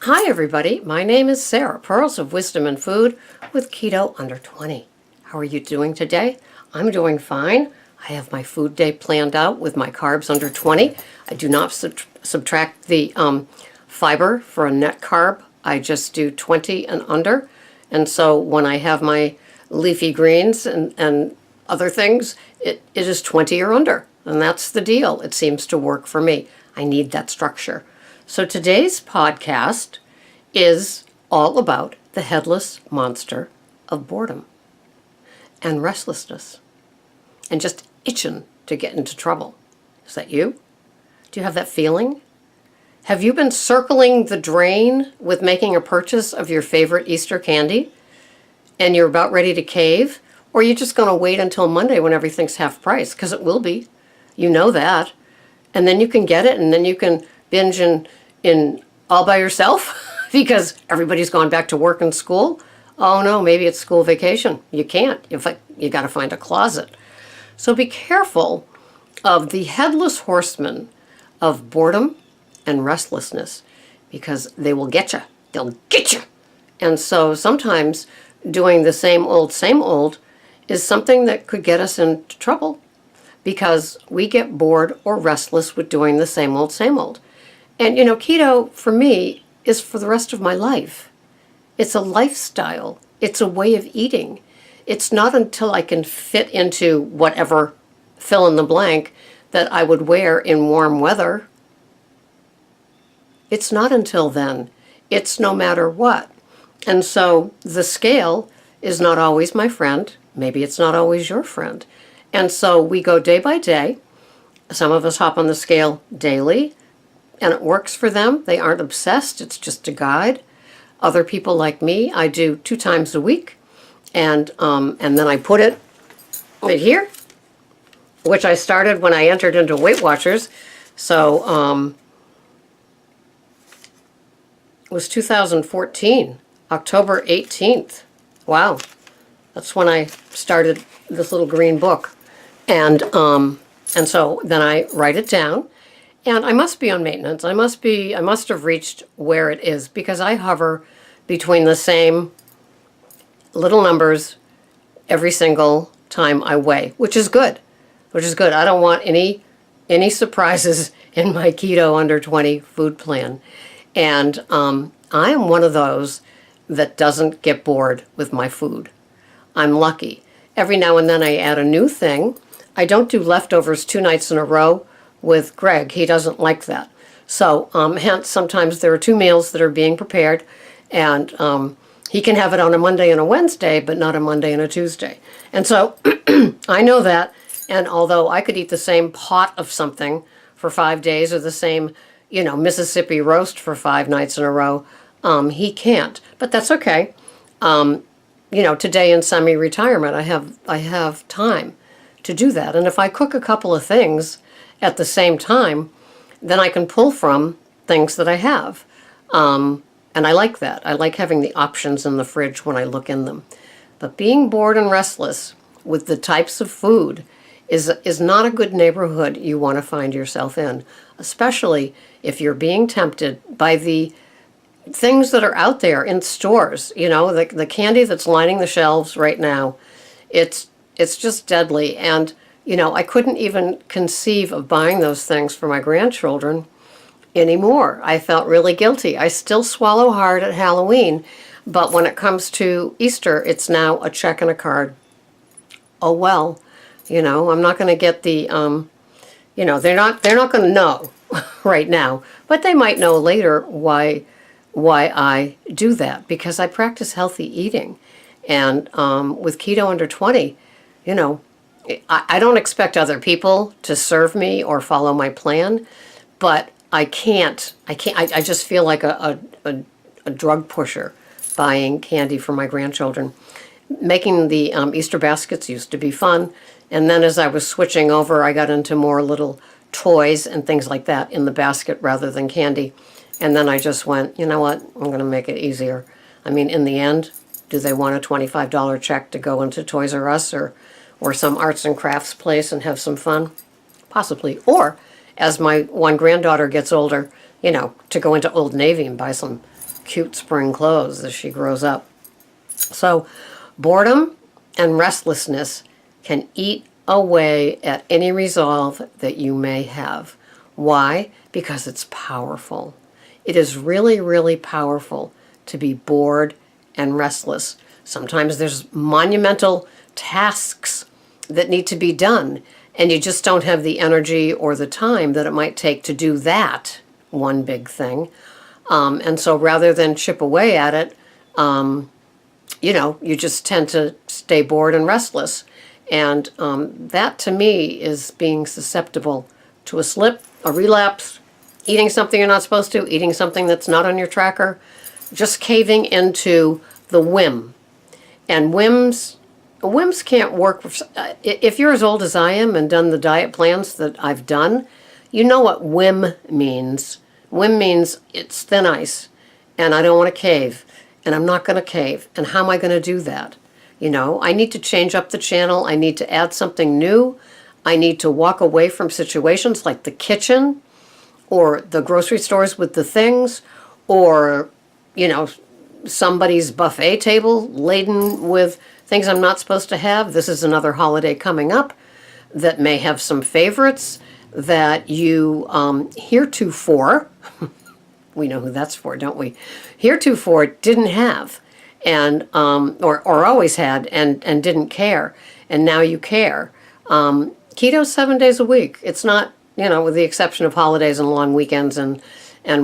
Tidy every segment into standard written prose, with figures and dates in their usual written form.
Hi everybody, my name is Sarah, Pearls of Wisdom and Food with Keto Under 20. How are you doing today? I'm doing fine. I have my food day planned out with my carbs under 20. I do not subtract the fiber for a net carb. I just do 20 and under. And so when I have my leafy greens and other things, it is 20 or under. And that's the deal. It seems to work for me. I need that structure. So today's podcast is all about the headless monster of boredom and restlessness and just itching to get into trouble. Is that you? Do you have that feeling? Have you been circling the drain with making a purchase of your favorite Easter candy and you're about ready to cave? Or are you just going to wait until Monday when everything's half price? Because it will be. You know that. And then you can get it and then you can binge in all by yourself because everybody's gone back to work and school. Oh no, maybe it's school vacation. You can't. You got to find a closet. So be careful of the headless horseman of boredom and restlessness because they will get you. They'll get you. And so sometimes doing the same old is something that could get us into trouble because we get bored or restless with doing the same old. And, keto, for me, is for the rest of my life. It's a lifestyle. It's a way of eating. It's not until I can fit into whatever fill in the blank that I would wear in warm weather. It's not until then. It's no matter what. And so the scale is not always my friend. Maybe it's not always your friend. And so we go day by day. Some of us hop on the scale daily. And it works for them. They aren't obsessed. It's just a guide. Other people like me, I do 2 times a week. And then I put it right here, which I started when I entered into Weight Watchers. So it was 2014, October 18th. Wow. That's when I started this little green book. And so then I write it down. And I must be on maintenance. I must have reached where it is because I hover between the same little numbers every single time I weigh, which is good. I don't want any surprises in my keto under 20 food plan. And I am one of those that doesn't get bored with my food. I'm lucky. Every now and then I add a new thing. I don't do leftovers 2 nights in a row with Greg. He doesn't like that. So hence sometimes there are 2 meals that are being prepared and he can have it on a Monday and a Wednesday, but not a Monday and a Tuesday. And so I know that. And although I could eat the same pot of something for 5 days or the same, Mississippi roast for 5 nights in a row, he can't. But that's okay. Today in semi-retirement, I have time to do that. And if I cook a couple of things at the same time, then I can pull from things that I have. And I like that. I like having the options in the fridge when I look in them. But being bored and restless with the types of food is not a good neighborhood you want to find yourself in, especially if you're being tempted by the things that are out there in stores. The candy that's lining the shelves right now, it's just deadly. And I couldn't even conceive of buying those things for my grandchildren anymore. I felt really guilty. I still swallow hard at Halloween, but when it comes to Easter, it's now a check and a card. Oh well, I'm not going to get the, they're not going to know right now, but they might know later why I do that because I practice healthy eating, and with keto under 20, I don't expect other people to serve me or follow my plan, but I just feel like a drug pusher buying candy for my grandchildren. Making the Easter baskets used to be fun, and then as I was switching over, I got into more little toys and things like that in the basket rather than candy. And then I just went, you know what, I'm going to make it easier. I mean, in the end, do they want a $25 check to go into Toys R Us or some arts and crafts place and have some fun? Possibly. Or, as my one granddaughter gets older, to go into Old Navy and buy some cute spring clothes as she grows up. So boredom and restlessness can eat away at any resolve that you may have. Why? Because it's powerful. It is really, really powerful to be bored and restless. Sometimes there's monumental tasks that need to be done, and you just don't have the energy or the time that it might take to do that one big thing. And so rather than chip away at it, you just tend to stay bored and restless. And that, to me, is being susceptible to a slip, a relapse, eating something you're not supposed to, eating something that's not on your tracker, just caving into the whim. And whims can't work. If you're as old as I am and done the diet plans that I've done, you know what whim means. Whim means it's thin ice, and I don't want to cave, and I'm not going to cave. And how am I going to do that? I need to change up the channel. I need to add something new. I need to walk away from situations like the kitchen or the grocery stores with the things, or, somebody's buffet table laden with things I'm not supposed to have. This is another holiday coming up that may have some favorites that you heretofore, we know who that's for, don't we? Heretofore didn't have, and or always had and didn't care, and now you care. Keto's 7 days a week. It's not, with the exception of holidays and long weekends and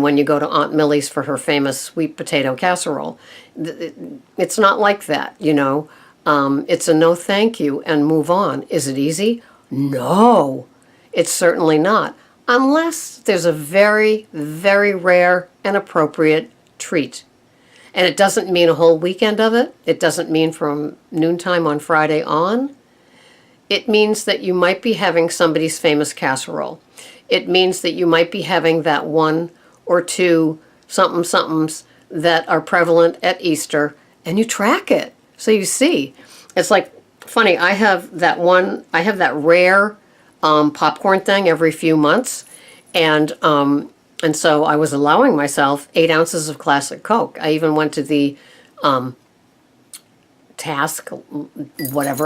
when you go to Aunt Millie's for her famous sweet potato casserole. It's not like that, It's a no thank you and move on. Is it easy? No, it's certainly not. Unless there's a very, very rare and appropriate treat. And it doesn't mean a whole weekend of it. It doesn't mean from noontime on Friday on. It means that you might be having somebody's famous casserole. It means that you might be having that one or two somethings that are prevalent at Easter, and you track it. So you see. It's like, funny, I have that rare popcorn thing every few months, and so I was allowing myself 8 ounces of classic Coke. I even went to the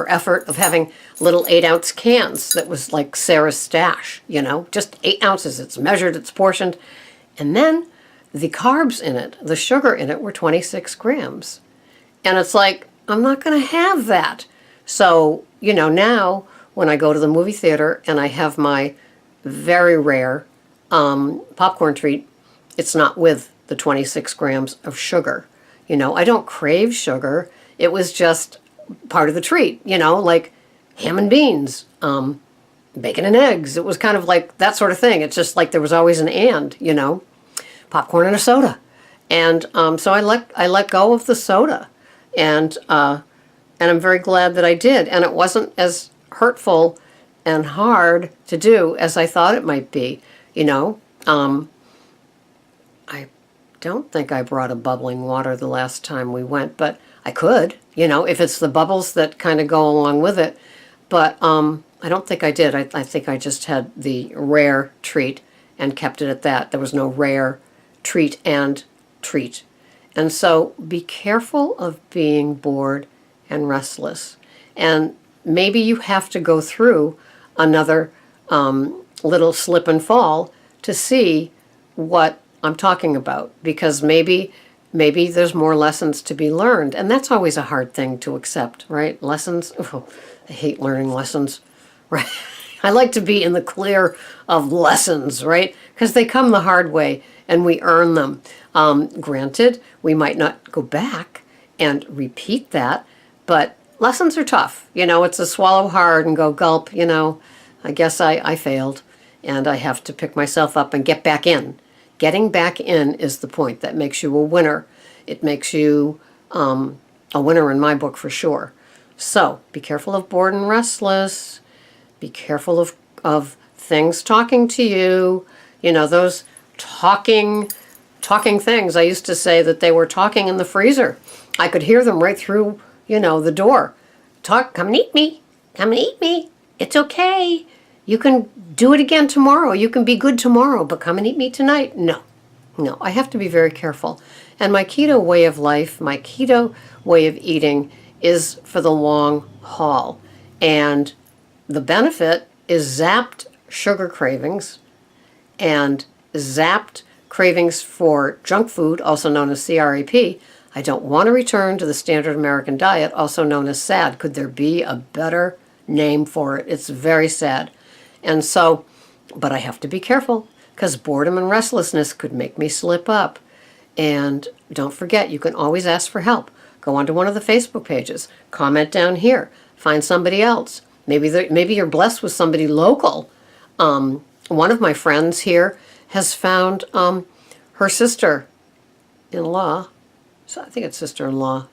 effort of having little 8-ounce cans that was like Sarah's stash, just 8 ounces. It's measured, it's portioned. And then the carbs in it, the sugar in it, were 26 grams. And it's like, I'm not going to have that. So, now when I go to the movie theater and I have my very rare popcorn treat, it's not with the 26 grams of sugar. I don't crave sugar. It was just part of the treat, like ham and beans, bacon and eggs. It was kind of like that sort of thing. It's just like there was always an and, popcorn and a soda. And so I let go of the soda. And I'm very glad that I did. And it wasn't as hurtful and hard to do as I thought it might be. I don't think I brought a bubbling water the last time we went, but I could, if it's the bubbles that kind of go along with it. But I don't think I did. I think I just had the rare treat and kept it at that. There was no rare treat and treat. And so be careful of being bored and restless. And maybe you have to go through another little slip and fall to see what I'm talking about, because maybe there's more lessons to be learned. And that's always a hard thing to accept, right? Lessons. Oh, I hate learning lessons, right? I like to be in the clear of lessons, right? Because they come the hard way and we earn them. Granted, we might not go back and repeat that, but lessons are tough. It's a swallow hard and go gulp, I guess I failed and I have to pick myself up and get back in. Getting back in is the point that makes you a winner. It makes you a winner in my book for sure. So be careful of bored and restless. Be careful of things talking to you. Those talking things. I used to say that they were talking in the freezer. I could hear them right through, the door. Talk, come and eat me. Come and eat me. It's okay. You can do it again tomorrow. You can be good tomorrow, but come and eat me tonight. No. No, I have to be very careful. And my keto way of life, my keto way of eating is for the long haul. And the benefit is zapped sugar cravings and zapped cravings for junk food, also known as CREP. I don't want to return to the standard American diet, also known as SAD. Could there be a better name for it? It's very sad. And so, but I have to be careful because boredom and restlessness could make me slip up. And don't forget, you can always ask for help. Go onto one of the Facebook pages, comment down here, find somebody else. Maybe you're blessed with somebody local. One of my friends here has found her sister-in-law, so I think it's sister-in-law,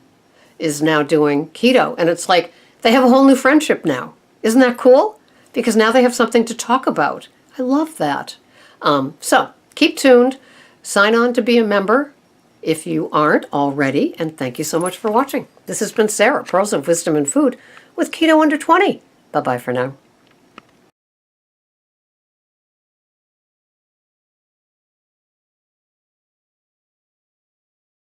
is now doing keto. And it's like they have a whole new friendship now. Isn't that cool? Because now they have something to talk about. I love that. So keep tuned. Sign on to be a member if you aren't already. And thank you so much for watching. This has been Sarah, Pearls of Wisdom and Food with Keto Under 20. Bye-bye for now.